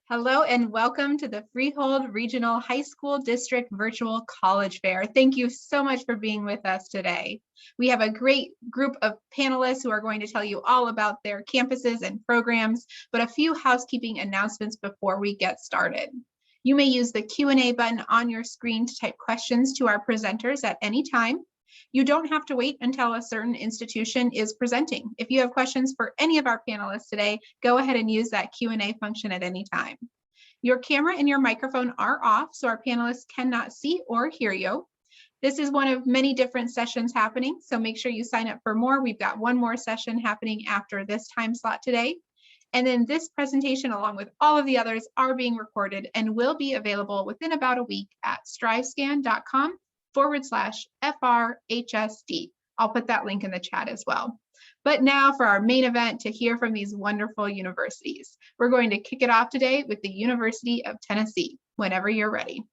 Hello and welcome to the Freehold Regional High School District Virtual College Fair. Thank you so much for being with us today. We have a great group of panelists who are going to tell you all about their campuses and programs, but a few housekeeping announcements before we get started. You may use the Q&A button on your screen to type questions to our presenters at any time. You don't have to wait until a certain institution is presenting. If you have questions for any of our panelists today, go ahead and use that Q&A function at any time. Your camera and your microphone are off, so our panelists cannot see or hear you. This is one of many different sessions happening, so make sure you sign up for more. We've got one more session happening after this time slot today. And then this presentation, along with all of the others, are being recorded and will be available within about a week at strivescan.com/FRHSD. I'll put that link in the chat as well. But now for our main event to hear from these wonderful universities. We're going to kick it off today with the University of Tennessee, whenever you're ready.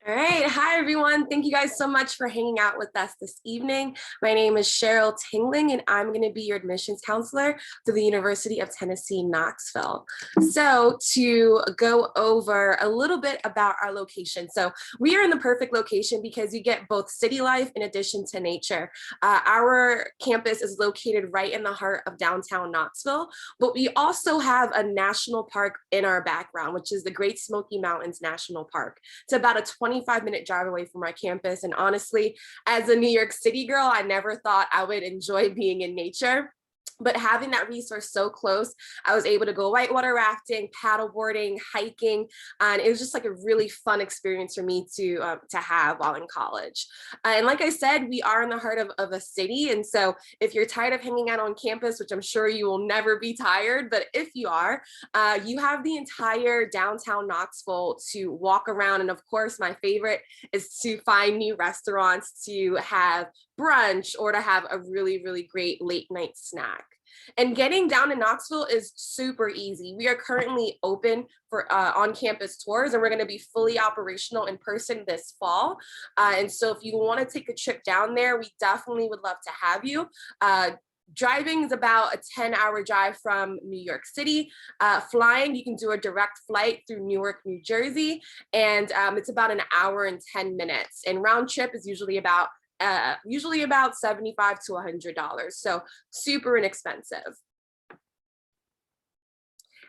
All right, hi everyone. Thank you guys so much for hanging out with us this evening. My name is Cheryl Tingling and I'm going to be your admissions counselor to the University of Tennessee, Knoxville. So to go over a little bit about our location. So we are in the perfect location because you get both city life in addition to nature. Our campus is located right in the heart of downtown Knoxville, but we also have a national park in our background, which is the Great Smoky Mountains National Park. It's about a 25-minute drive away from our campus. And honestly, as a New York City girl, I never thought I would enjoy being in nature. But having that resource so close, I was able to go whitewater rafting, paddleboarding, hiking, and it was just like a really fun experience for me to have while in college. And like I said, we are in the heart of a city, and so if you're tired of hanging out on campus, which I'm sure you will never be tired, but if you are, you have the entire downtown Knoxville to walk around, and of course, my favorite is to find new restaurants to have brunch or to have a really, really great late night snack. And getting down to Knoxville is super easy. We are currently open for on-campus tours, and we're going to be fully operational in person this fall. And so if you want to take a trip down there, we definitely would love to have you. Driving is about a 10-hour drive from New York City. Flying, you can do a direct flight through Newark, New Jersey, and it's about an hour and 10 minutes. And round trip is usually about $75 to $100, so super inexpensive.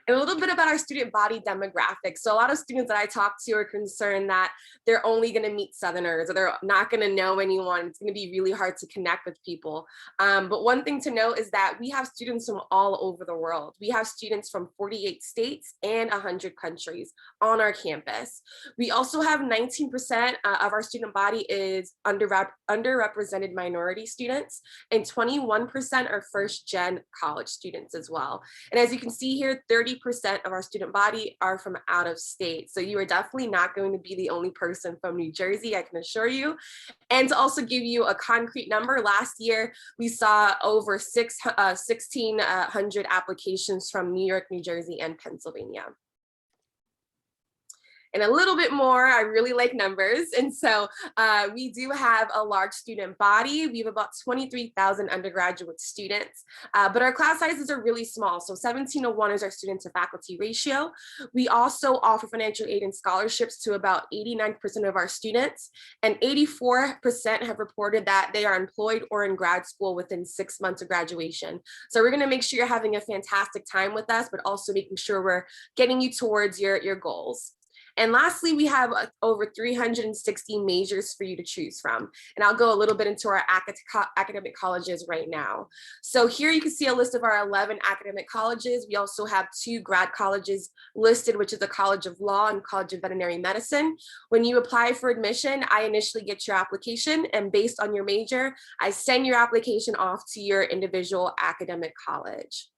And a little bit about our student body demographics. So a lot of students that I talk to are concerned that they're only going to meet Southerners or they're not going to know anyone. It's going to be really hard to connect with people. But one thing to note is that we have students from all over the world. We have students from 48 states and 100 countries on our campus. We also have 19% of our student body is underrepresented minority students, and 21% are first-gen college students as well. And as you can see here, 30% of our student body are from out of state. So you are definitely not going to be the only person from New Jersey, I can assure you. And to also give you a concrete number, last year we saw over 1,600 applications from New York, New Jersey, and Pennsylvania. And a little bit more, I really like numbers. And so we do have a large student body. We have about 23,000 undergraduate students, but our class sizes are really small. So 17:1 is our student to faculty ratio. We also offer financial aid and scholarships to about 89% of our students, and 84% have reported that they are employed or in grad school within 6 months of graduation. So we're gonna make sure you're having a fantastic time with us, but also making sure we're getting you towards your goals. And lastly, we have over 360 majors for you to choose from. And I'll go a little bit into our academic colleges right now. So here you can see a list of our 11 academic colleges. We also have 2 grad colleges listed, which is the College of Law and College of Veterinary Medicine. When you apply for admission, I initially get your application, and based on your major, I send your application off to your individual academic college.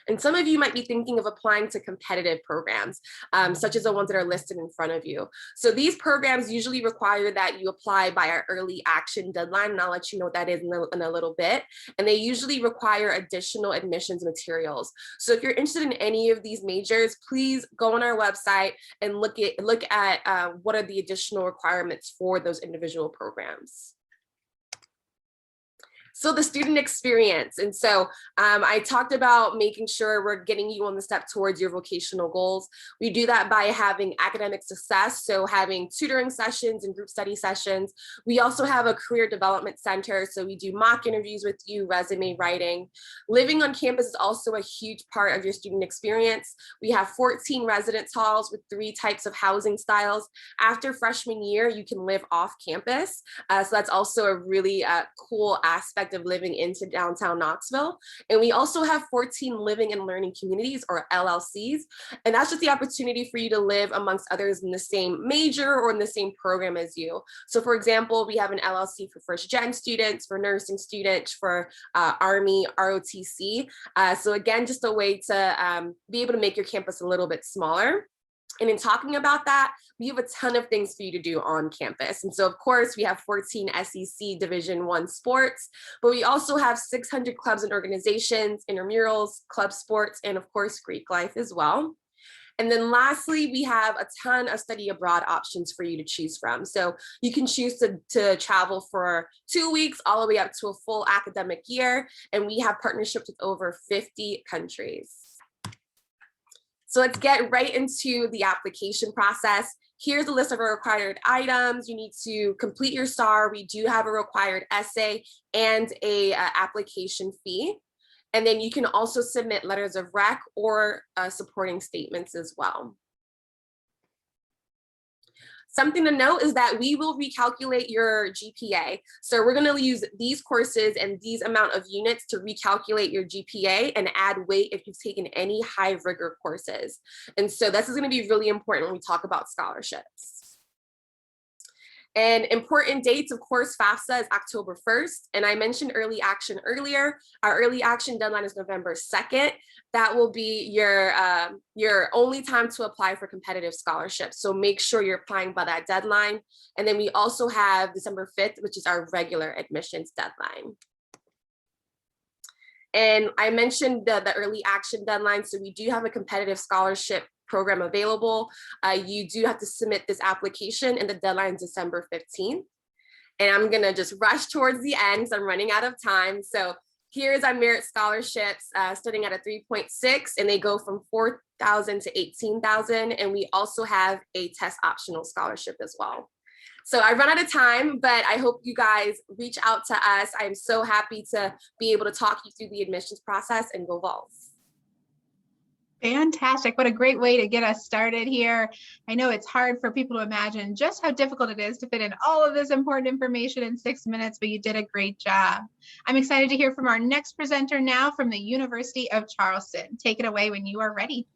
And some of you might be thinking of applying to competitive programs, such as the ones that are listed in front of you. So these programs usually require that you apply by our early action deadline, and I'll let you know what that is in a little bit. And they usually require additional admissions materials. So if you're interested in any of these majors, please go on our website and look at what are the additional requirements for those individual programs. So the student experience. And so I talked about making sure we're getting you on the step towards your vocational goals. We do that by having academic success, so having tutoring sessions and group study sessions. We also have a career development center, so we do mock interviews with you, resume writing. Living on campus is also a huge part of your student experience. We have 14 residence halls with 3 types of housing styles. After freshman year, you can live off campus. So that's also a really cool aspect of living into downtown Knoxville. And we also have 14 living and learning communities, or LLCs. And that's just the opportunity for you to live amongst others in the same major or in the same program as you. So for example, we have an LLC for first gen students, for nursing students, for Army, ROTC. So again, just a way to be able to make your campus a little bit smaller. And in talking about that, we have a ton of things for you to do on campus. And so of course we have 14 SEC Division I sports, but we also have 600 clubs and organizations, intramurals, club sports, and of course Greek life as well. And then lastly, we have a ton of study abroad options for you to choose from. So you can choose to travel for 2 weeks all the way up to a full academic year. And we have partnerships with over 50 countries. So let's get right into the application process. Here's a list of our required items. You need to complete your STAR. We do have a required essay and a application fee. And then you can also submit letters of rec or supporting statements as well. Something to note is that we will recalculate your GPA. So we're going to use these courses and these amount of units to recalculate your GPA and add weight if you've taken any high rigor courses. And so this is going to be really important when we talk about scholarships. And important dates, of course, FAFSA is October 1st. And I mentioned early action earlier. Our early action deadline is November 2nd. That will be your only time to apply for competitive scholarships. So make sure you're applying by that deadline. And then we also have December 5th, which is our regular admissions deadline. And I mentioned the early action deadline. So we do have a competitive scholarship program available. You do have to submit this application, and the deadline is December 15th. And I'm gonna just rush towards the end, so I'm running out of time. So here's our merit scholarships starting at a 3.6, and they go from 4,000 to 18,000. And we also have a test optional scholarship as well. So I run out of time, but I hope you guys reach out to us. I'm so happy to be able to talk you through the admissions process, and go Vols. Fantastic. What a great way to get us started here. I know it's hard for people to imagine just how difficult it is to fit in all of this important information in 6 minutes, but you did a great job. I'm excited to hear from our next presenter now from the University of Charleston. Take it away when you are ready.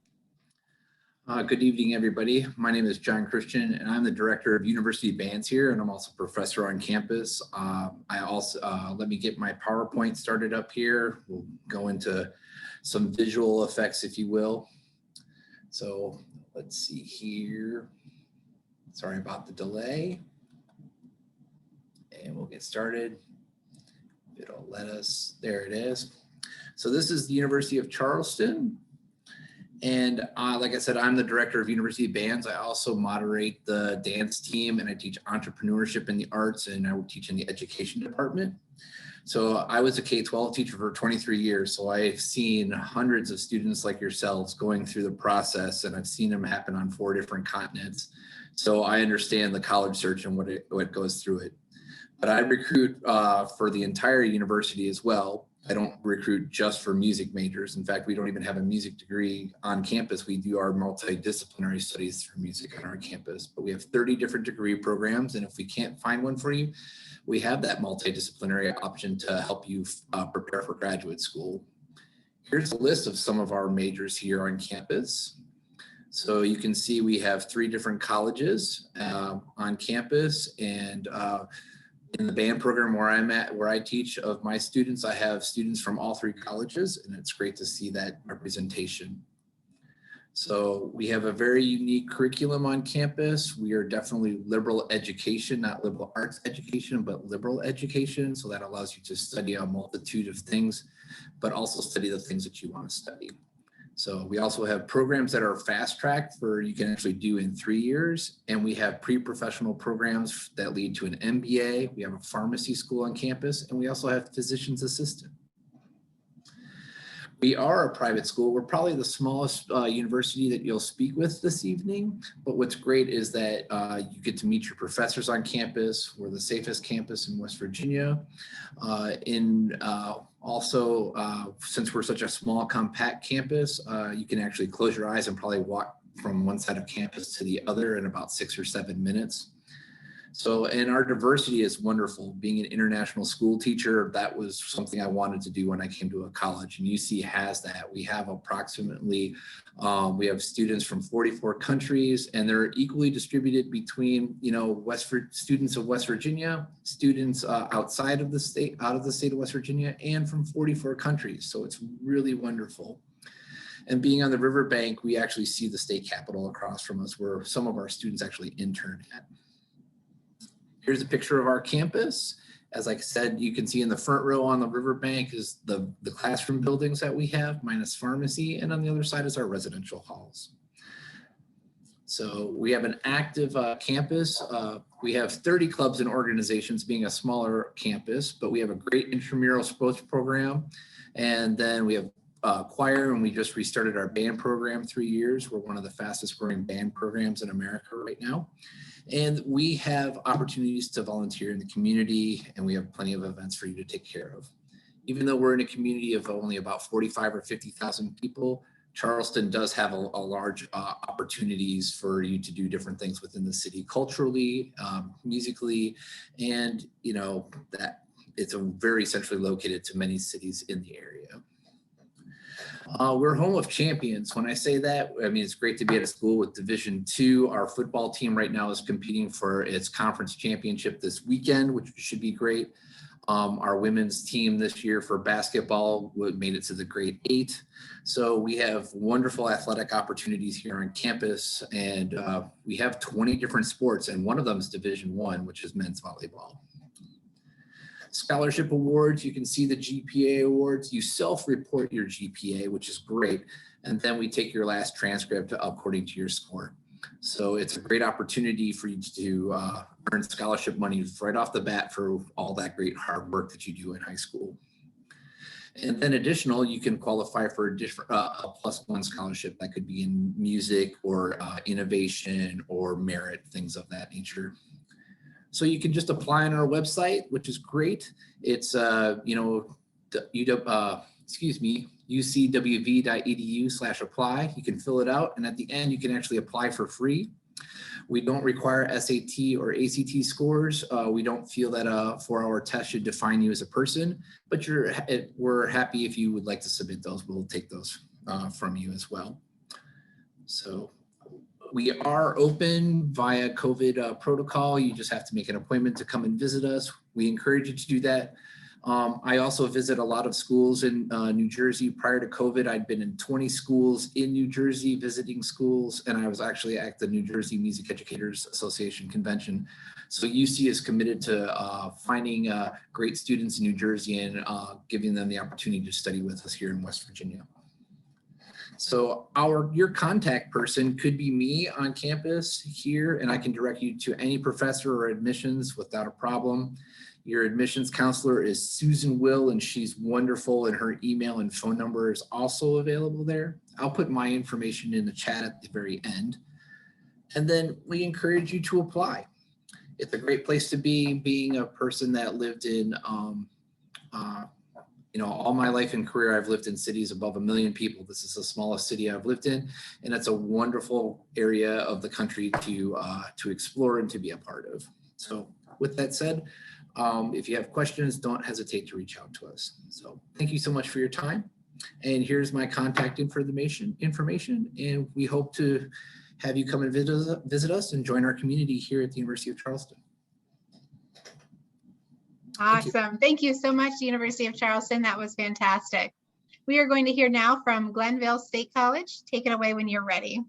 Good evening, everybody. My name is John Christian, and I'm the director of University Bands here, and I'm also a professor on campus. I also, let me get my PowerPoint started up here. We'll go into some visual effects, if you will. So let's see here. Sorry about the delay. And we'll get started. It'll let us, there it is. So this is the University of Charleston. And like I said, I'm the director of University Bands. I also moderate the dance team, and I teach entrepreneurship in the arts, and I teach in the education department. So I was a K-12 teacher for 23 years. So I've seen hundreds of students like yourselves going through the process, and I've seen them happen on 4 different continents. So I understand the college search and what goes through it. But I recruit for the entire university as well. I don't recruit just for music majors. In fact, we don't even have a music degree on campus. We do our multidisciplinary studies through music on our campus, but we have 30 different degree programs. And if we can't find one for you, we have that multidisciplinary option to help you prepare for graduate school. Here's a list of some of our majors here on campus. So you can see we have 3 different colleges on campus, and in the band program where I'm at, where I teach of my students, I have students from all 3 colleges, and it's great to see that representation. So we have a very unique curriculum on campus. We are definitely liberal education, not liberal arts education, but liberal education. So that allows you to study a multitude of things, but also study the things that you want to study. So we also have programs that are fast tracked for you can actually do in 3 years. And we have pre-professional programs that lead to an MBA. We have a pharmacy school on campus, and we also have physician's assistant. We are a private school. We're probably the smallest university that you'll speak with this evening. But what's great is that you get to meet your professors on campus. We're the safest campus in West Virginia. Also, since we're such a small, compact campus, you can actually close your eyes and probably walk from one side of campus to the other in about 6 or 7 minutes. So, and our diversity is wonderful. Being an international school teacher, that was something I wanted to do when I came to a college, and UC has that. We have approximately, we have students from 44 countries, and they're equally distributed between, students of West Virginia, students outside of the state, out of the state of West Virginia, and from 44 countries. So it's really wonderful. And being on the riverbank, we actually see the state capitol across from us, where some of our students actually intern at. Here's a picture of our campus. As I said, you can see in the front row on the riverbank is the classroom buildings that we have, minus pharmacy, and on the other side is our residential halls. So we have an active campus. We have 30 clubs and organizations, being a smaller campus, but we have a great intramural sports program. And then we have choir, and we just restarted our band program 3 years. We're one of the fastest growing band programs in America right now. And we have opportunities to volunteer in the community, and we have plenty of events for you to take care of. Even though we're in a community of only about 45 or 50,000 people, Charleston does have a large opportunities for you to do different things within the city, culturally, musically, and that it's very centrally located to many cities in the area. We're home of champions. When I say that, I mean, it's great to be at a school with Division II. Our football team right now is competing for its conference championship this weekend, which should be great. Our women's team this year for basketball made it to the grade 8. So we have wonderful athletic opportunities here on campus, and we have 20 different sports, and one of them is Division I, which is men's volleyball. Scholarship awards, you can see the GPA awards. You self-report your GPA, which is great. And then we take your last transcript according to your score. So it's a great opportunity for you to earn scholarship money right off the bat for all that great hard work that you do in high school. And then additional, you can qualify for a +1 scholarship that could be in music or innovation or merit, things of that nature. So you can just apply on our website, which is great. It's ucwv.edu/apply. You can fill it out, and at the end, you can actually apply for free. We don't require SAT or ACT scores. We don't feel that a 4-hour test should define you as a person, but we're happy if you would like to submit those. We'll take those from you as well. So we are open via COVID protocol. You just have to make an appointment to come and visit us. We encourage you to do that. I also visit a lot of schools in New Jersey. Prior to COVID, I'd been in 20 schools in New Jersey visiting schools, and I was actually at the New Jersey Music Educators Association convention. So UC is committed to finding great students in New Jersey and giving them the opportunity to study with us here in West Virginia. So your contact person could be me on campus here, and I can direct you to any professor or admissions without a problem. Your admissions counselor is Susan Will, and she's wonderful, and her email and phone number is also available there. I'll put my information in the chat at the very end. And then we encourage you to apply. It's a great place to be, being a person that lived in all my life and career. I've lived in cities above 1 million people. This is the smallest city I've lived in, and it's a wonderful area of the country to explore and to be a part of. So with that said, if you have questions, don't hesitate to reach out to us. So thank you so much for your time. And here's my contact information, and we hope to have you come and visit us and join our community here at the University of Charleston. Awesome. Thank you so much, University of Charleston. That was fantastic. We are going to hear now from Glenville State College. Take it away when you're ready.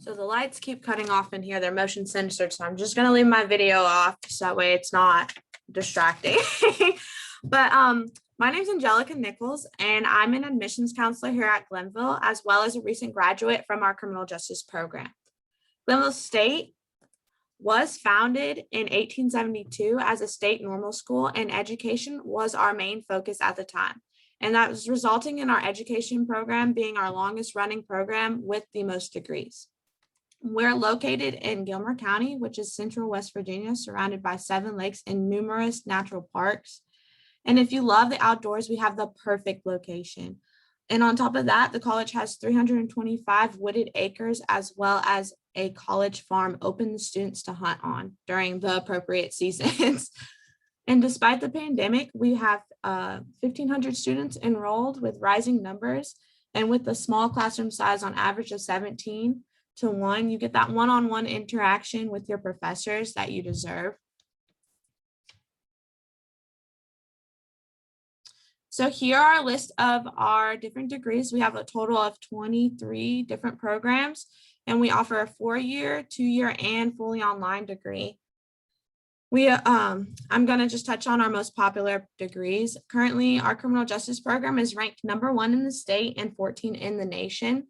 So the lights keep cutting off in here. They're motion censored, so I'm just gonna leave my video off so that way it's not distracting. But my name's Angelica Nichols, and I'm an admissions counselor here at Glenville, as well as a recent graduate from our criminal justice program. Glenville State was founded in 1872 as a state normal school, and education was our main focus at the time. And that was resulting in our education program being our longest running program with the most degrees. We're located in Gilmer County, which is central West Virginia, surrounded by 7 lakes and numerous natural parks. And if you love the outdoors, we have the perfect location. And on top of that, the college has 325 wooded acres, as well as a college farm open to students to hunt on during the appropriate seasons. And despite the pandemic, we have 1,500 students enrolled with rising numbers. And with the small classroom size on average of 17:1, you get that one-on-one interaction with your professors that you deserve. So here are a list of our different degrees. We have a total of 23 different programs, and we offer a 4-year, 2-year, and fully online degree. I'm going to just touch on our most popular degrees. Currently, our criminal justice program is ranked #1 in the state and 14 in the nation.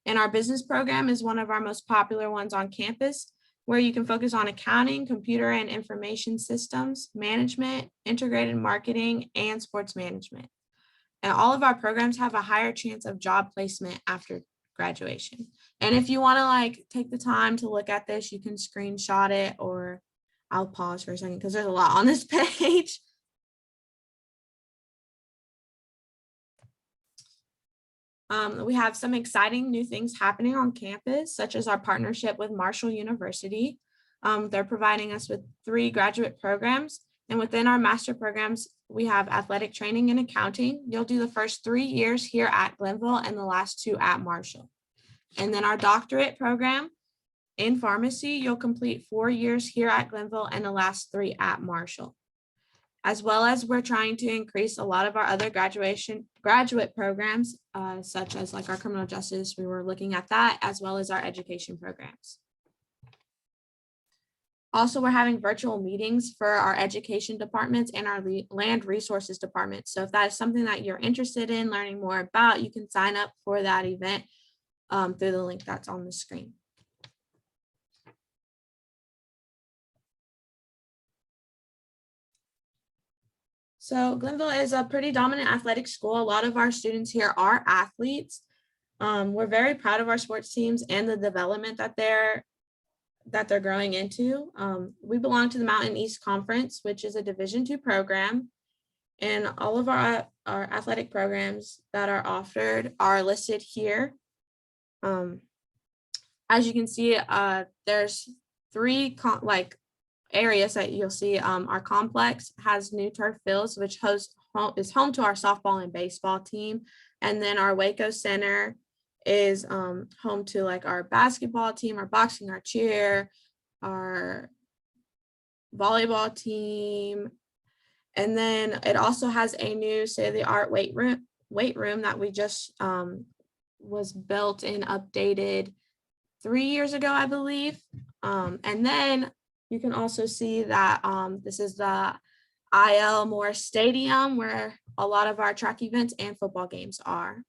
And our business program is one of our most popular ones on campus, where you can focus on accounting, computer and information systems, management, integrated marketing, and sports management. And all of our programs have a higher chance of job placement after graduation. And if you want to take the time to look at this, you can screenshot it, or I'll pause for a second because there's a lot on this page. We have some exciting new things happening on campus, such as our partnership with Marshall University. They're providing us with 3 graduate programs. And within our master programs, we have athletic training and accounting. You'll do the first 3 years here at Glenville and the last 2 at Marshall. And then our doctorate program in pharmacy, you'll complete 4 years here at Glenville and the last 3 at Marshall. As well as we're trying to increase a lot of our other graduate programs, such as our criminal justice. We were looking at that, as well as our education programs. Also, we're having virtual meetings for our education departments and our land resources department. So if that is something that you're interested in learning more about, you can sign up for that event through the link that's on the screen. So Glenville is a pretty dominant athletic school. A lot of our students here are athletes. We're very proud of our sports teams and the development that they're growing into. We belong to the Mountain East Conference, which is a Division II program. And all of our athletic programs that are offered are listed here. As you can see, there's 3 areas that you'll see. Our complex has new turf fields, which is home to our softball and baseball team. And then our Waco Center is home to our basketball team, our boxing, our cheer, our volleyball team. And then it also has a new state-of-the-art weight room that we just was built and updated 3 years ago, I believe. And then you can also see that this is the I.L. Moore Stadium, where a lot of our track events and football games are.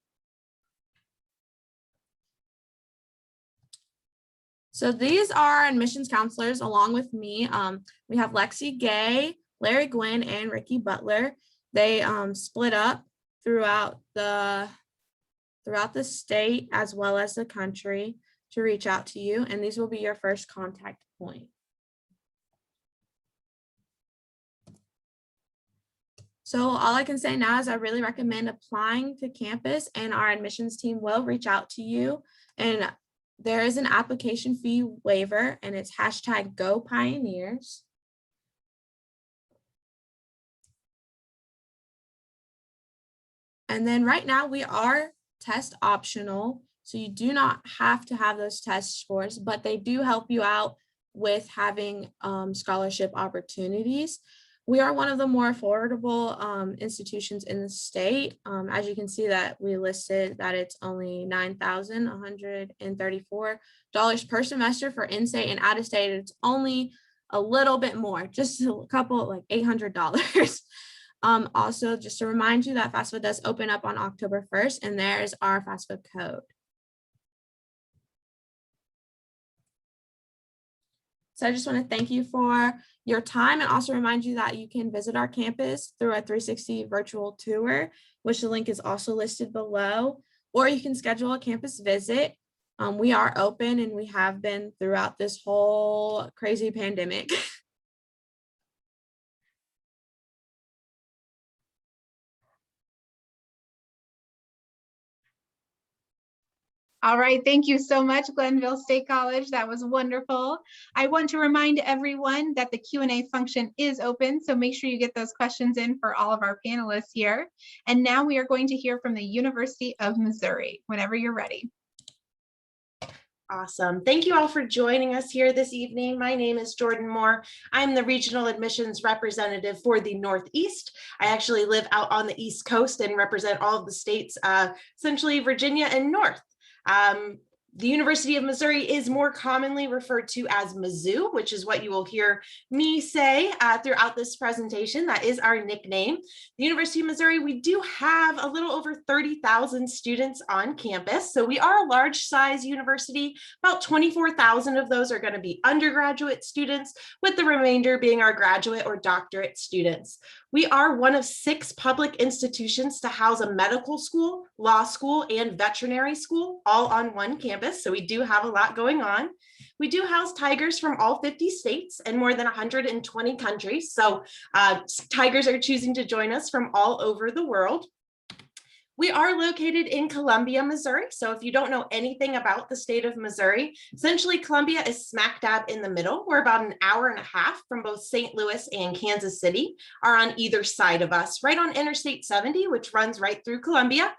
So these are admissions counselors along with me. We have Lexi Gay, Larry Gwynn, and Ricky Butler. They split up throughout the state as well as the country to reach out to you, and these will be your first contact point. So all I can say now is I really recommend applying to campus, and our admissions team will reach out to you. And there is an application fee waiver, and it's #GoPioneers. And then right now we are test optional, so you do not have to have those test scores, but they do help you out with having scholarship opportunities. We are one of the more affordable institutions in the state. As you can see that we listed that it's only $9,134 per semester for in-state, and out-of-state it's only a little bit more, just a couple, like $800. Also, just to remind you that FAFSA does open up on October 1st, and there is our FAFSA code. So I just want to thank you for your time and also remind you that you can visit our campus through a 360 virtual tour, which the link is also listed below, or you can schedule a campus visit. We are open and we have been throughout this whole crazy pandemic. All right, thank you so much, Glenville State College. That was wonderful. I want to remind everyone that the Q&A function is open, so make sure you get those questions in for all of our panelists here. And now we are going to hear from the University of Missouri, whenever you're ready. Awesome. Thank you all for joining us here this evening. My name is Jordan Moore. I'm the regional admissions representative for the Northeast. I actually live out on the East Coast and represent all of the states, essentially Virginia and North. The University of Missouri is more commonly referred to as Mizzou, which is what you will hear me say throughout this presentation. That is our nickname. The University of Missouri, we do have a little over 30,000 students on campus. So we are a large size university. About 24,000 of those are going to be undergraduate students, with the remainder being our graduate or doctorate students. We are one of 6 public institutions to house a medical school, law school, and veterinary school, all on one campus. So we do have a lot going on. We do house tigers from all 50 states and more than 120 countries. So tigers are choosing to join us from all over the world. We are located in Columbia, Missouri. So if you don't know anything about the state of Missouri, essentially Columbia is smack dab in the middle. We're about an hour and a half from both St. Louis and Kansas City are on either side of us, right on Interstate 70, which runs right through Columbia.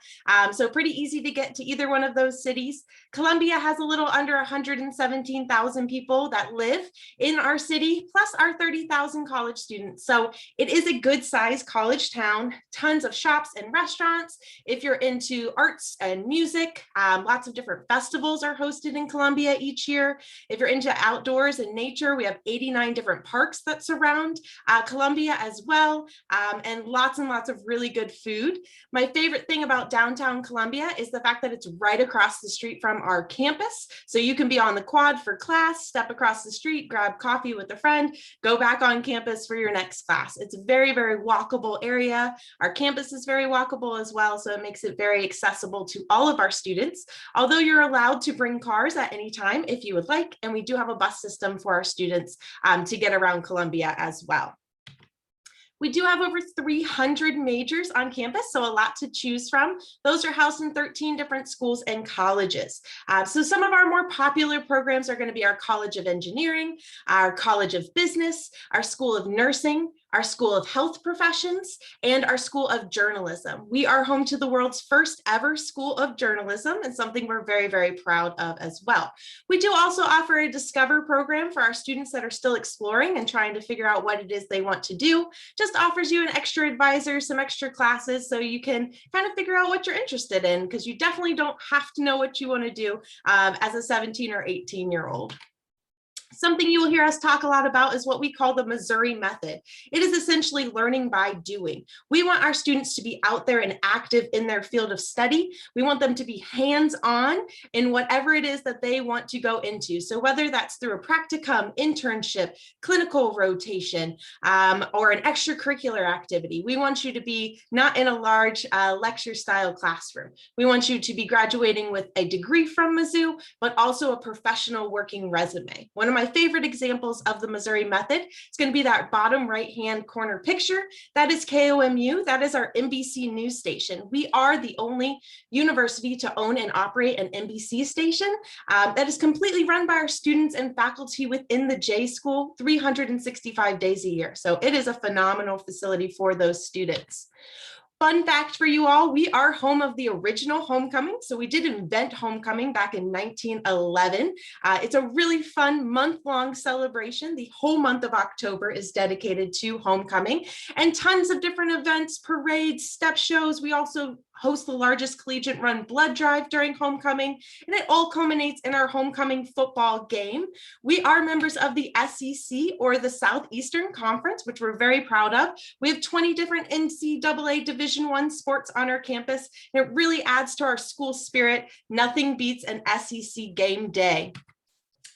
So pretty easy to get to either one of those cities. Columbia has a little under 117,000 people that live in our city, plus our 30,000 college students. So it is a good sized college town, tons of shops and restaurants. If you're into arts and music, lots of different festivals are hosted in Columbia each year. If you're into outdoors and nature, we have 89 different parks that surround Columbia as well, and lots of really good food. My favorite thing about downtown Columbia is the fact that it's right across the street from our campus. So you can be on the quad for class, step across the street, grab coffee with a friend, go back on campus for your next class. It's a very, very walkable area. Our campus is very walkable as well, so it makes it very accessible to all of our students, although you're allowed to bring cars at any time if you would like, and we do have a bus system for our students to get around Columbia as well. We do have over 300 majors on campus, so a lot to choose from. Those are housed in 13 different schools and colleges. So some of our more popular programs are going to be our College of Engineering, our College of Business, our School of Nursing, our School of Health Professions, and our School of Journalism. We are home to the world's first ever School of Journalism, and something we're very, very proud of as well. We do also offer a Discover program for our students that are still exploring and trying to figure out what it is they want to do. Just offers you an extra advisor, some extra classes, so you can kind of figure out what you're interested in, because you definitely don't have to know what you want to do as a 17 or 18-year-old. Something you will hear us talk a lot about is what we call the Missouri method. It is essentially learning by doing. We want our students to be out there and active in their field of study. We want them to be hands-on in whatever it is that they want to go into. So whether that's through a practicum, internship, clinical rotation, or an extracurricular activity, we want you to be not in a large lecture style classroom. We want you to be graduating with a degree from Mizzou, but also a professional working resume. One of my favorite examples of the Missouri method is going to be that bottom right-hand corner picture. That is KOMU. That is our NBC news station. We are the only university to own and operate an NBC station that is completely run by our students and faculty within the J School 365 days a year. So it is a phenomenal facility for those students. Fun fact for you all, we are home of the original homecoming. So we did invent homecoming back in 1911. It's a really fun month-long celebration. The whole month of October is dedicated to homecoming, and tons of different events, parades, step shows. We also host the largest collegiate run blood drive during homecoming, and it all culminates in our homecoming football game. We are members of the SEC, or the Southeastern Conference, which we're very proud of. We have 20 different NCAA Division I sports on our campus, and it really adds to our school spirit. Nothing beats an SEC game day.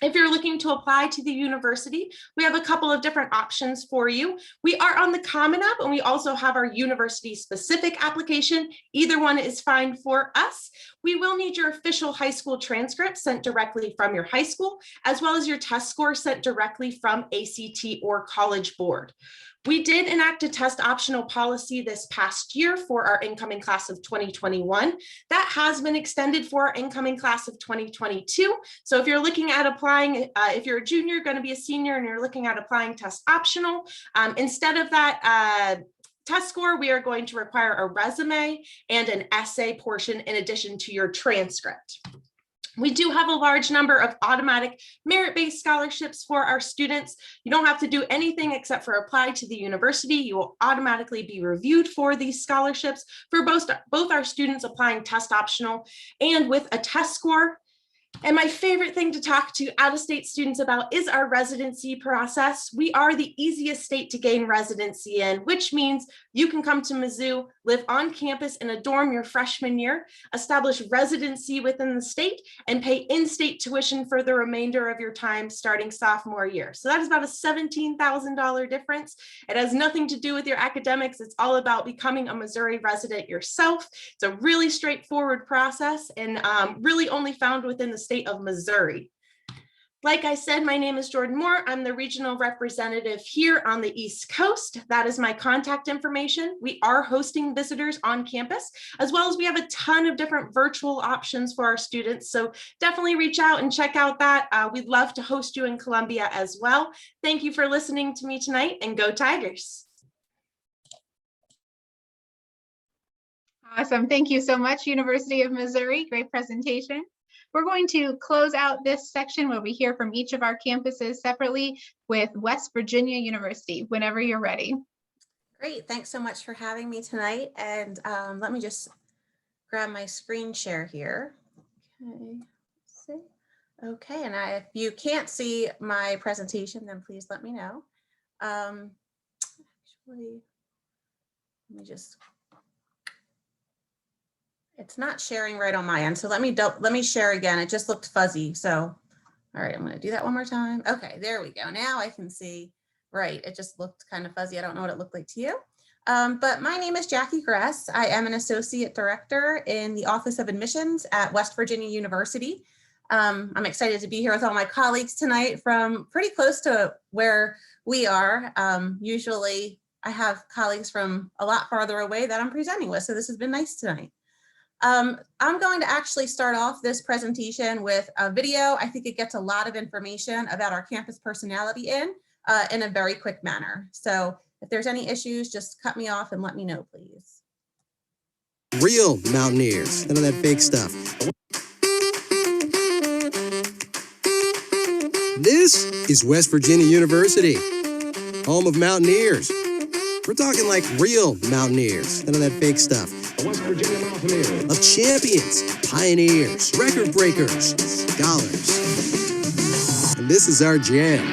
If you're looking to apply to the university, we have a couple of different options for you. We are on the Common App, and we also have our university-specific application. Either one is fine for us. We will need your official high school transcript sent directly from your high school, as well as your test score sent directly from ACT or College Board. We did enact a test optional policy this past year for our incoming class of 2021. That has been extended for our incoming class of 2022. So if you're looking at applying, if you're a junior, going to be a senior, and you're looking at applying test optional, instead of that test score, we are going to require a resume and an essay portion in addition to your transcript. We do have a large number of automatic merit-based scholarships for our students. You don't have to do anything except for apply to the university. You will automatically be reviewed for these scholarships for both our students applying test optional and with a test score. And my favorite thing to talk to out-of-state students about is our residency process. We are the easiest state to gain residency in, which means you can come to Mizzou, live on campus in a dorm your freshman year, establish residency within the state, and pay in-state tuition for the remainder of your time starting sophomore year. So that is about a $17,000 difference. It has nothing to do with your academics. It's all about becoming a Missouri resident yourself. It's a really straightforward process, and really only found within the state of Missouri. Like I said, my name is Jordan Moore. I'm the regional representative here on the East Coast. That is my contact information. We are hosting visitors on campus, as well as we have a ton of different virtual options for our students. So definitely reach out and check out that. We'd love to host you in Columbia as well. Thank you for listening to me tonight, and go Tigers. Awesome. Thank you so much, University of Missouri. Great presentation. We're going to close out this section where we hear from each of our campuses separately with West Virginia University, whenever you're ready. Great, thanks so much for having me tonight. And let me just grab my screen share here. Okay, and if you can't see my presentation, then please let me know. Actually, let me just, it's not sharing right on my end. So let me share again. It just looked fuzzy. So, all right, I'm going to do that one more time. Okay, there we go. Now I can see, right. It just looked kind of fuzzy. I don't know what it looked like to you. But my name is Jackie Gress. I am an associate director in the Office of Admissions at West Virginia University. I'm excited to be here with all my colleagues tonight from pretty close to where we are. Usually I have colleagues from a lot farther away that I'm presenting with. So this has been nice tonight. I'm going to actually start off this presentation with a video. I think it gets a lot of information about our campus personality in a very quick manner. So if there's any issues, just cut me off and let me know, please. Real Mountaineers, none of that fake stuff. This is West Virginia University, home of Mountaineers. We're talking like real Mountaineers, none of that fake stuff. West Virginia Mountaineers. Of champions, pioneers, record breakers, scholars. And this is our jam.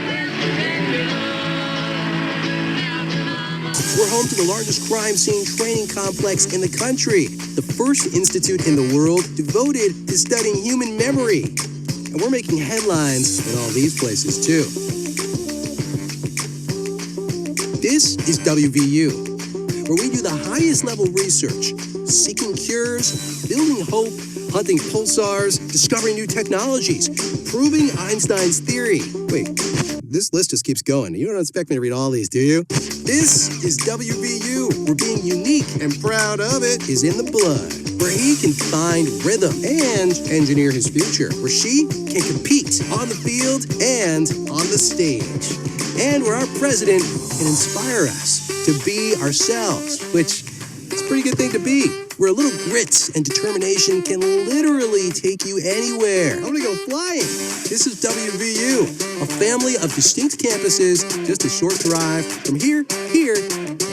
We're home to the largest crime scene training complex in the country, the first institute in the world devoted to studying human memory. And we're making headlines in all these places too. This is WVU, where we do the highest level research, seeking cures, building hope, hunting pulsars, discovering new technologies, proving Einstein's theory. Wait, this list just keeps going. You don't expect me to read all these, do you? This is WVU, where being unique and proud of it is in the blood, where he can find rhythm and engineer his future, where she can compete on the field and on the stage, and where our president can inspire us to be ourselves, which is pretty good thing to be, where a little grit and determination can literally take you anywhere. I'm gonna go flying. This is WVU, a family of distinct campuses, just a short drive from here,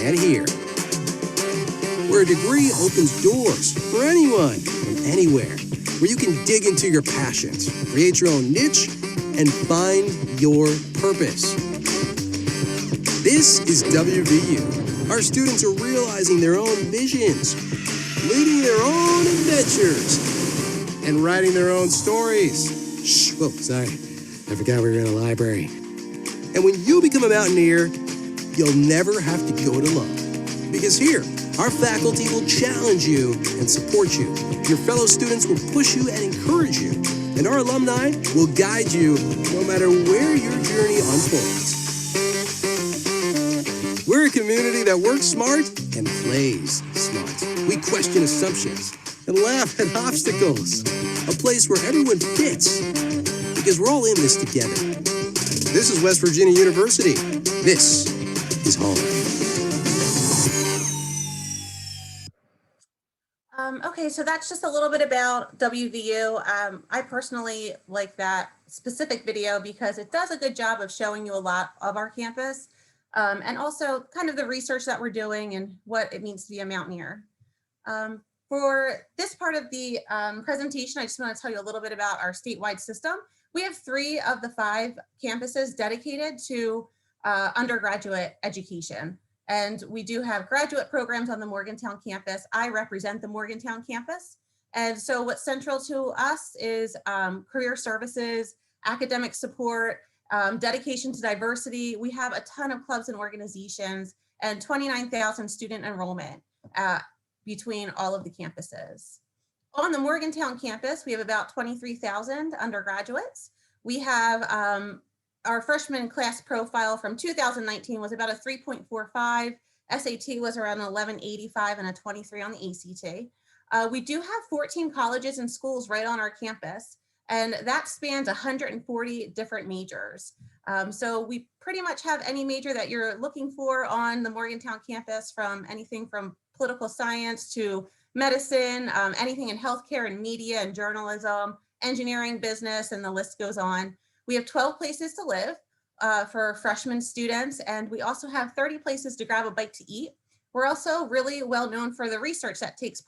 and here. Where a degree opens doors for anyone from anywhere, where you can dig into your passions, create your own niche, and find your purpose. This is WVU. Our students are realizing their own visions, leading their own adventures, and writing their own stories. Shh, whoa, sorry. I forgot we were in a library. And when you become a mountaineer, you'll never have to go it alone. Because here, our faculty will challenge you and support you. Your fellow students will push you and encourage you. And our alumni will guide you no matter where your journey unfolds. We're a community that works smart and plays smart. We question assumptions and laugh at obstacles. A place where everyone fits, because we're all in this together. This is West Virginia University. This is home. Okay, so that's just a little bit about WVU. I personally like that specific video because it does a good job of showing you a lot of our campus and also kind of the research that we're doing and what it means to be a mountaineer. For this part of the presentation, I just want to tell you a little bit about our statewide system. We have 3 of the 5 campuses dedicated to undergraduate education. And we do have graduate programs on the Morgantown campus. I represent the Morgantown campus. And so what's central to us is career services, academic support, dedication to diversity. We have a ton of clubs and organizations and 29,000 student enrollment between all of the campuses. On the Morgantown campus, we have about 23,000 undergraduates. We have our freshman class profile from 2019 was about a 3.45. SAT was around an 1185 and a 23 on the ACT. We do have 14 colleges and schools right on our campus, and that spans 140 different majors. So we pretty much have any major that you're looking for on the Morgantown campus, from anything from political science to medicine, anything in healthcare and media and journalism, engineering, business, and the list goes on. We have 12 places to live for freshman students, and we also have 30 places to grab a bite to eat. We're also really well known for the research that takes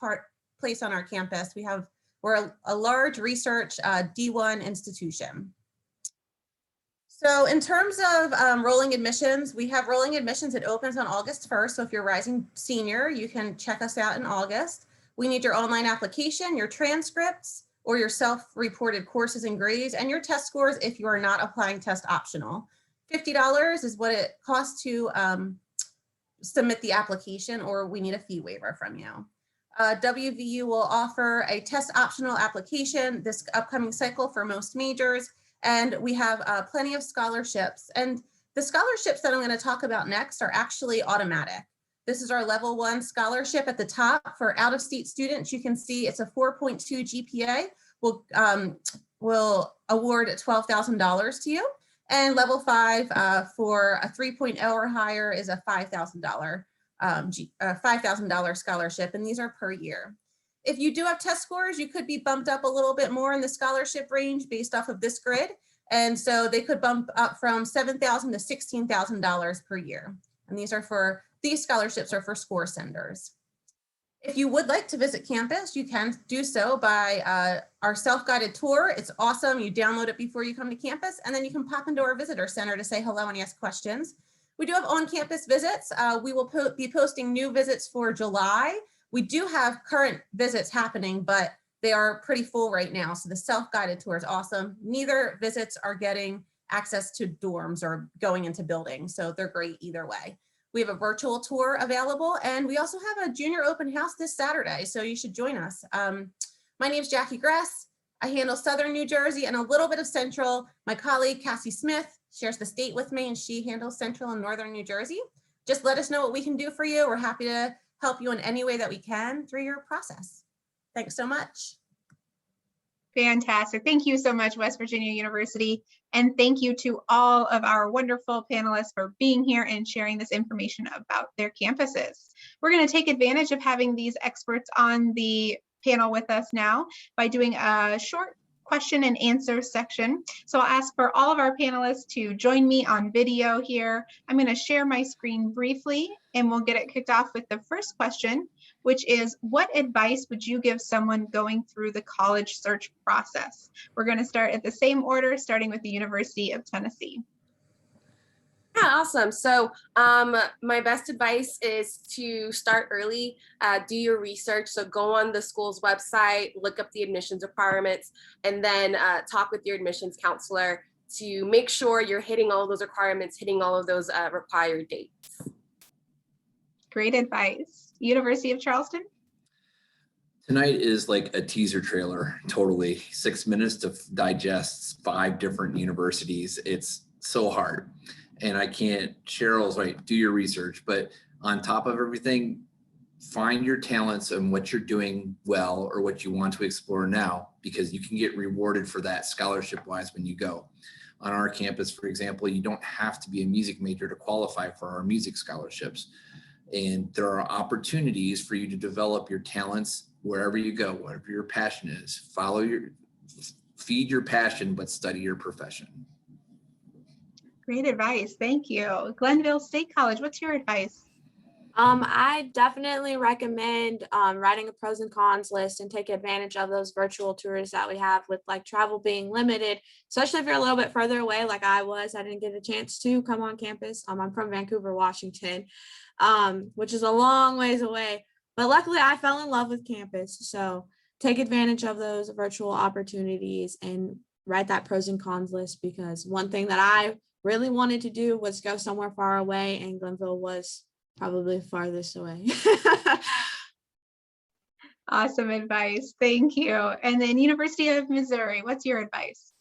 place on our campus. We're a large research D1 institution. So in terms of rolling admissions, we have rolling admissions. It opens on August 1st. So if you're a rising senior, you can check us out in August. We need your online application, your transcripts, or your self-reported courses and grades, and your test scores if you are not applying test optional. $50 is what it costs to submit the application, or we need a fee waiver from you. WVU will offer a test optional application this upcoming cycle for most majors, and we have plenty of scholarships. And the scholarships that I'm going to talk about next are actually automatic. This is our level 1 scholarship at the top for out-of-state students. You can see it's a 4.2 GPA. Will award $12,000 to you. And level 5 for a 3.0 or higher is a $5,000 scholarship, and these are per year. If you do have test scores, you could be bumped up a little bit more in the scholarship range based off of this grid. And so they could bump up from $7,000 to $16,000 per year. And these scholarships are for score senders. If you would like to visit campus, you can do so by our self-guided tour. It's awesome. You download it before you come to campus, and then you can pop into our visitor center to say hello and ask questions. We do have on-campus visits. We will be posting new visits for July. We do have current visits happening, but they are pretty full right now. So the self-guided tour is awesome. Neither visits are getting access to dorms or going into buildings, so they're great either way. We have a virtual tour available, and we also have a junior open house this Saturday, so you should join us. My name is Jackie Gress. I handle Southern New Jersey and a little bit of Central. My colleague, Cassie Smith, shares the state with me, and she handles Central and Northern New Jersey. Just let us know what we can do for you. We're happy to help you in any way that we can through your process. Thanks so much. Fantastic. Thank you so much, West Virginia University. And thank you to all of our wonderful panelists for being here and sharing this information about their campuses. We're going to take advantage of having these experts on the panel with us now by doing a short question and answer section. So I'll ask for all of our panelists to join me on video here. I'm going to share my screen briefly and we'll get it kicked off with the first question, which is, what advice would you give someone going through the college search process? We're going to start at the same order, starting with the University of Tennessee. Yeah, awesome. So my best advice is to start early, do your research. So go on the school's website, look up the admissions requirements, and then talk with your admissions counselor to make sure you're hitting all of those requirements, hitting all of those required dates. Great advice. University of Charleston? Tonight is like a teaser trailer, totally. 6 minutes to digest 5 different universities. It's so hard. And I can't, Cheryl's right, do your research, but on top of everything, find your talents and what you're doing well or what you want to explore now, because you can get rewarded for that scholarship wise when you go. On our campus, for example, you don't have to be a music major to qualify for our music scholarships. And there are opportunities for you to develop your talents wherever you go, whatever your passion is. Feed your passion, but study your profession. Great advice. Thank you. Glenville State College, what's your advice? I definitely recommend writing a pros and cons list and take advantage of those virtual tours that we have, with like travel being limited, especially if you're a little bit further away like I was. I didn't get a chance to come on campus. I'm from Vancouver, Washington, which is a long ways away. But luckily I fell in love with campus. So take advantage of those virtual opportunities and write that pros and cons list, because one thing that I really wanted to do was go somewhere far away, and Glenville was probably farthest away. Awesome advice. Thank you. And then University of Missouri, what's your advice?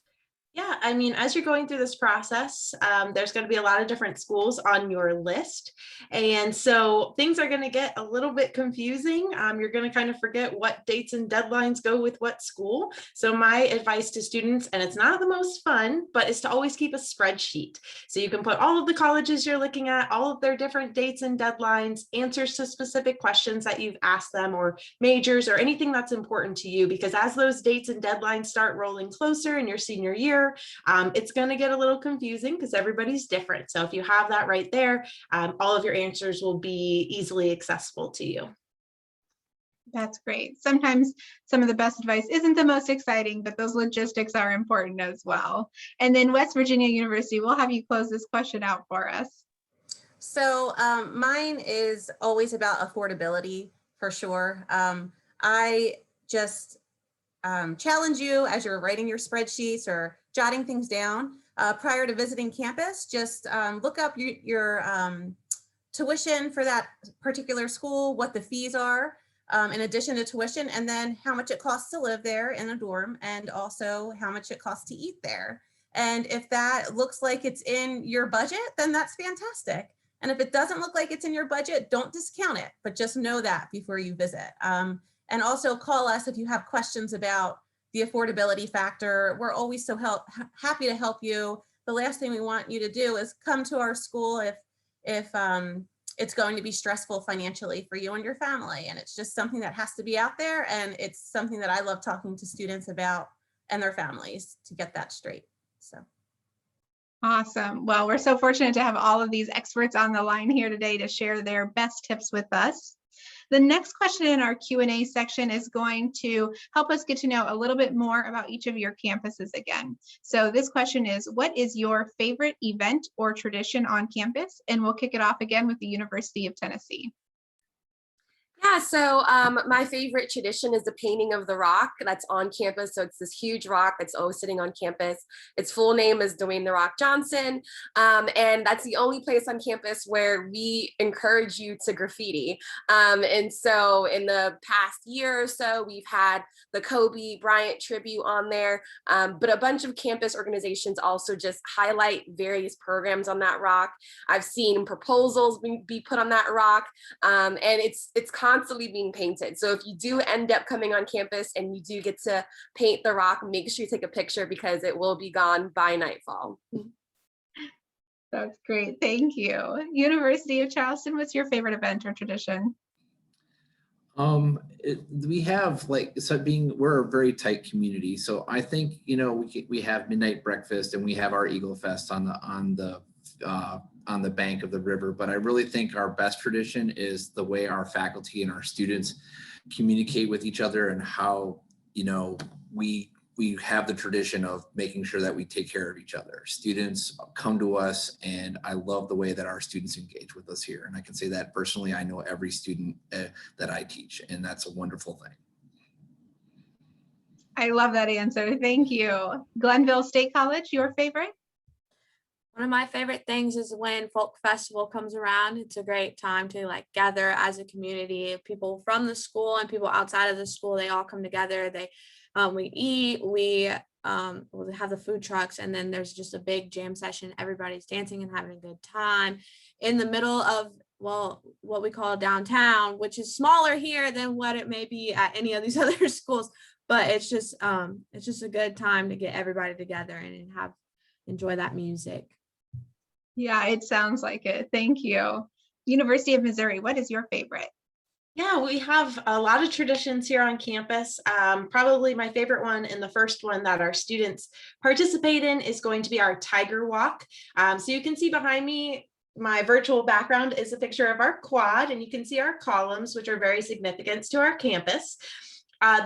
Yeah, I mean, as you're going through this process, there's going to be a lot of different schools on your list. And so things are going to get a little bit confusing. You're going to kind of forget what dates and deadlines go with what school. So my advice to students, and it's not the most fun, but is to always keep a spreadsheet. So you can put all of the colleges you're looking at, all of their different dates and deadlines, answers to specific questions that you've asked them, or majors, or anything that's important to you. Because as those dates and deadlines start rolling closer in your senior year, it's going to get a little confusing because everybody's different. So if you have that right there, all of your answers will be easily accessible to you. That's great. Sometimes some of the best advice isn't the most exciting, but those logistics are important as well. And then West Virginia University, we'll have you close this question out for us. So mine is always about affordability, for sure. I just challenge you, as you're writing your spreadsheets or jotting things down prior to visiting campus, just look up your tuition for that particular school, what the fees are in addition to tuition, and then how much it costs to live there in a dorm, and also how much it costs to eat there. And if that looks like it's in your budget, then that's fantastic. And if it doesn't look like it's in your budget, don't discount it, but just know that before you visit. And also call us if you have questions about the affordability factor. We're always so happy to help you. The last thing we want you to do is come to our school if it's going to be stressful financially for you and your family. And it's just something that has to be out there. And it's something that I love talking to students about and their families to get that straight. So. Awesome. Well, we're so fortunate to have all of these experts on the line here today to share their best tips with us. The next question in our Q&A section is going to help us get to know a little bit more about each of your campuses again. So this question is, what is your favorite event or tradition on campus? And we'll kick it off again with the University of Tennessee. Yeah, so my favorite tradition is the painting of the rock that's on campus. So it's this huge rock that's always sitting on campus. Its full name is Dwayne "The Rock" Johnson. And that's the only place on campus where we encourage you to graffiti. And so in the past year or so, we've had the Kobe Bryant tribute on there, but a bunch of campus organizations also just highlight various programs on that rock. I've seen proposals be put on that rock, and it's constantly being painted. So if you do end up coming on campus and you do get to paint the rock, make sure you take a picture because it will be gone by nightfall. That's great. Thank you. University of Charleston, what's your favorite event or tradition? We have we're a very tight community. So I think, we have midnight breakfast and we have our Eagle Fest on the bank of the river. But I really think our best tradition is the way our faculty and our students communicate with each other, and how, we have the tradition of making sure that we take care of each other. Students come to us, and I love the way that our students engage with us here. And I can say that personally, I know every student that I teach, and that's a wonderful thing. I love that answer. Thank you. Glenville State College, your favorite? One of my favorite things is when Folk Festival comes around. It's a great time to gather as a community. People from the school and people outside of the school, they all come together. We eat, we have the food trucks, and then there's just a big jam session. Everybody's dancing and having a good time in the middle of, what we call downtown, which is smaller here than what it may be at any of these other schools. But it's just a good time to get everybody together and enjoy that music. Yeah, it sounds like it. Thank you. University of Missouri, what is your favorite? Yeah, we have a lot of traditions here on campus. Probably my favorite one, and the first one that our students participate in, is going to be our Tiger Walk. So you can see behind me, my virtual background is a picture of our quad, and you can see our columns, which are very significant to our campus.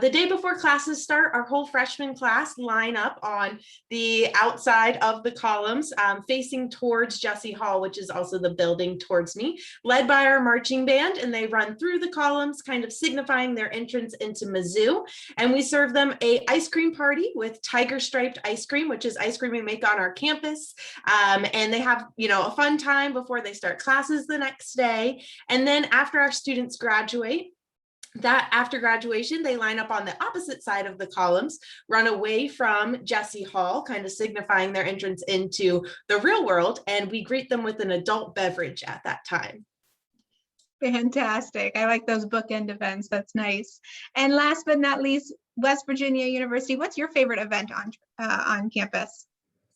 The day before classes start, our whole freshman class line up on the outside of the columns, facing towards Jesse Hall, which is also the building towards me, led by our marching band, and they run through the columns, kind of signifying their entrance into Mizzou. And we serve them a ice cream party with tiger striped ice cream, which is ice cream we make on our campus. And they have, a fun time before they start classes the next day. And then after our students graduate, after graduation, they line up on the opposite side of the columns, run away from Jesse Hall, kind of signifying their entrance into the real world, and we greet them with an adult beverage at that time. Fantastic. I like those bookend events. That's nice. And last but not least, West Virginia University, what's your favorite event on campus?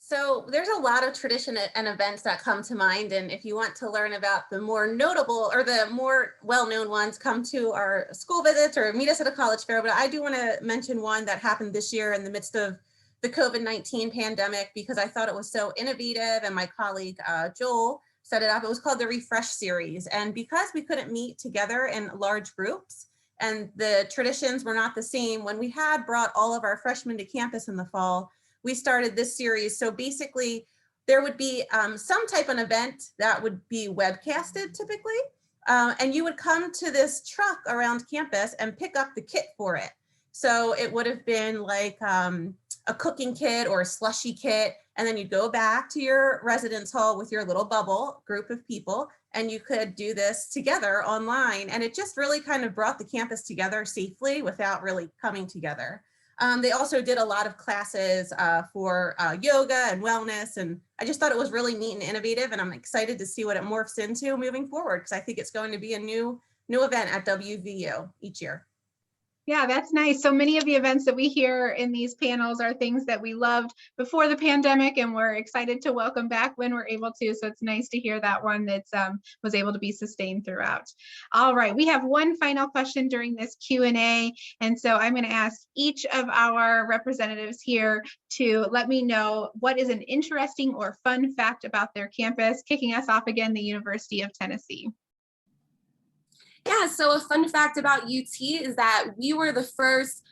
So there's a lot of tradition and events that come to mind. And if you want to learn about the more notable or the more well-known ones, come to our school visits or meet us at a college fair. But I do want to mention one that happened this year in the midst of the COVID-19 pandemic, because I thought it was so innovative, and my colleague Joel set it up. It was called the Refresh Series. And because we couldn't meet together in large groups and the traditions were not the same, when we had brought all of our freshmen to campus in the fall, we started this series. So basically there would be some type of event that would be webcasted typically. And you would come to this truck around campus and pick up the kit for it. So it would have been like a cooking kit or a slushy kit. And then you'd go back to your residence hall with your little bubble group of people, and you could do this together online. And it just really kind of brought the campus together safely without really coming together. They also did a lot of classes for yoga and wellness, and I just thought it was really neat and innovative, and I'm excited to see what it morphs into moving forward, because I think it's going to be a new event at WVU each year. Yeah, that's nice. So many of the events that we hear in these panels are things that we loved before the pandemic, and we're excited to welcome back when we're able to. So it's nice to hear that one that was able to be sustained throughout. All right, we have one final question during this Q&A. And so I'm going to ask each of our representatives here to let me know what is an interesting or fun fact about their campus. Kicking us off again, the University of Tennessee. Yeah, so a fun fact about UT is that we were the first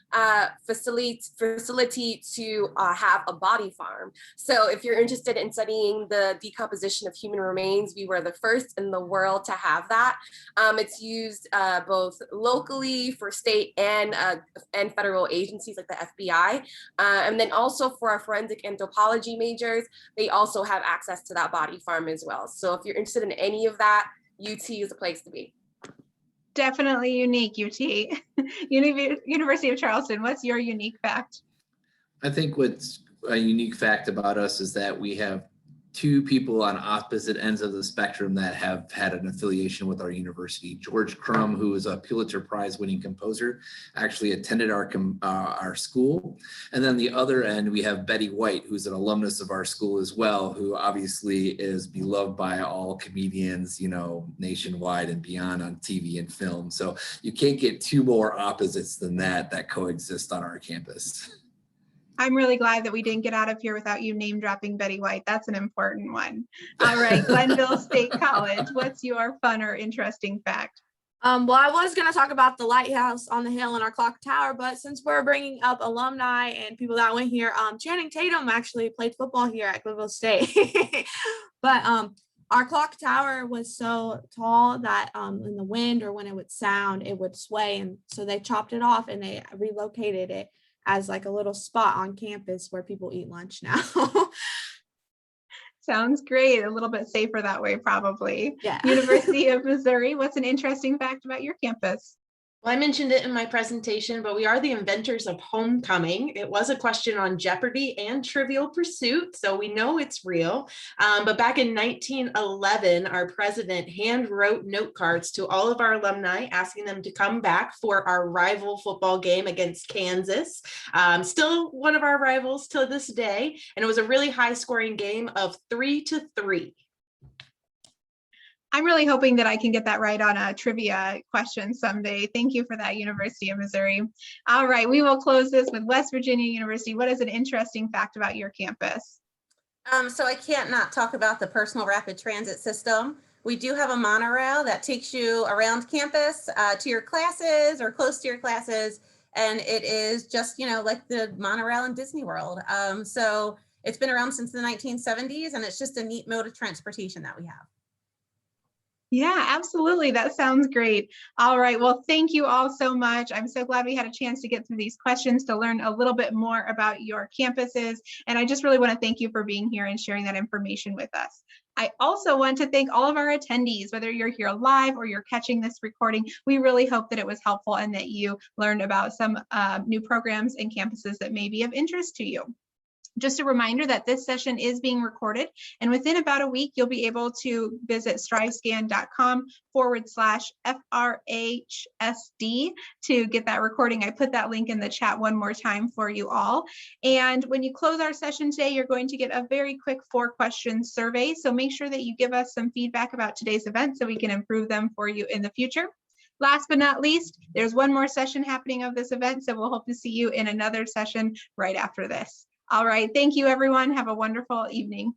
facility to have a body farm. So if you're interested in studying the decomposition of human remains, we were the first in the world to have that. It's used both locally for state and federal agencies like the FBI. And then also for our forensic anthropology majors, they also have access to that body farm as well. So if you're interested in any of that, UT is the place to be. Definitely unique, UT. University of Charleston, what's your unique fact? I think what's a unique fact about us is that we have two people on opposite ends of the spectrum that have had an affiliation with our university. George Crumb, who is a Pulitzer Prize winning composer, actually attended our school. And then the other end, we have Betty White, who's an alumnus of our school as well, who obviously is beloved by all comedians, you know, nationwide and beyond on TV and film. So you can't get two more opposites than that coexist on our campus. I'm really glad that we didn't get out of here without you name dropping Betty White. That's an important one. All right, Glenville State College, what's your fun or interesting fact? Well, I was going to talk about the lighthouse on the hill and our clock tower, but since we're bringing up alumni and people that went here, Channing Tatum actually played football here at Glenville State. But our clock tower was so tall that in the wind or when it would sound, it would sway. And so they chopped it off and they relocated it as like a little spot on campus where people eat lunch now. Sounds great. A little bit safer that way, probably. Yeah. University of Missouri, what's an interesting fact about your campus? Well, I mentioned it in my presentation, but we are the inventors of homecoming. It was a question on Jeopardy and Trivial Pursuit, so we know it's real. But back in 1911, our president hand wrote note cards to all of our alumni, asking them to come back for our rival football game against Kansas. Still one of our rivals to this day. And it was a really high scoring game of 3-3. I'm really hoping that I can get that right on a trivia question someday. Thank you for that, University of Missouri. All right, we will close this with West Virginia University. What is an interesting fact about your campus? So I can't not talk about the personal rapid transit system. We do have a monorail that takes you around campus to your classes or close to your classes. And it is just, you know, like the monorail in Disney World. So it's been around since the 1970s, and it's just a neat mode of transportation that we have. Yeah, absolutely. That sounds great. All right. Well, thank you all so much. I'm so glad we had a chance to get through these questions to learn a little bit more about your campuses. And I just really want to thank you for being here and sharing that information with us. I also want to thank all of our attendees, whether you're here live or you're catching this recording. We really hope that it was helpful and that you learned about some new programs and campuses that may be of interest to you. Just a reminder that this session is being recorded, and within about a week, you'll be able to visit strivescan.com/FRHSD to get that recording. I put that link in the chat one more time for you all. And when you close our session today, you're going to get a very quick 4-question survey. So make sure that you give us some feedback about today's event so we can improve them for you in the future. Last but not least, there's one more session happening of this event, so we'll hope to see you in another session right after this. All right. Thank you, everyone. Have a wonderful evening.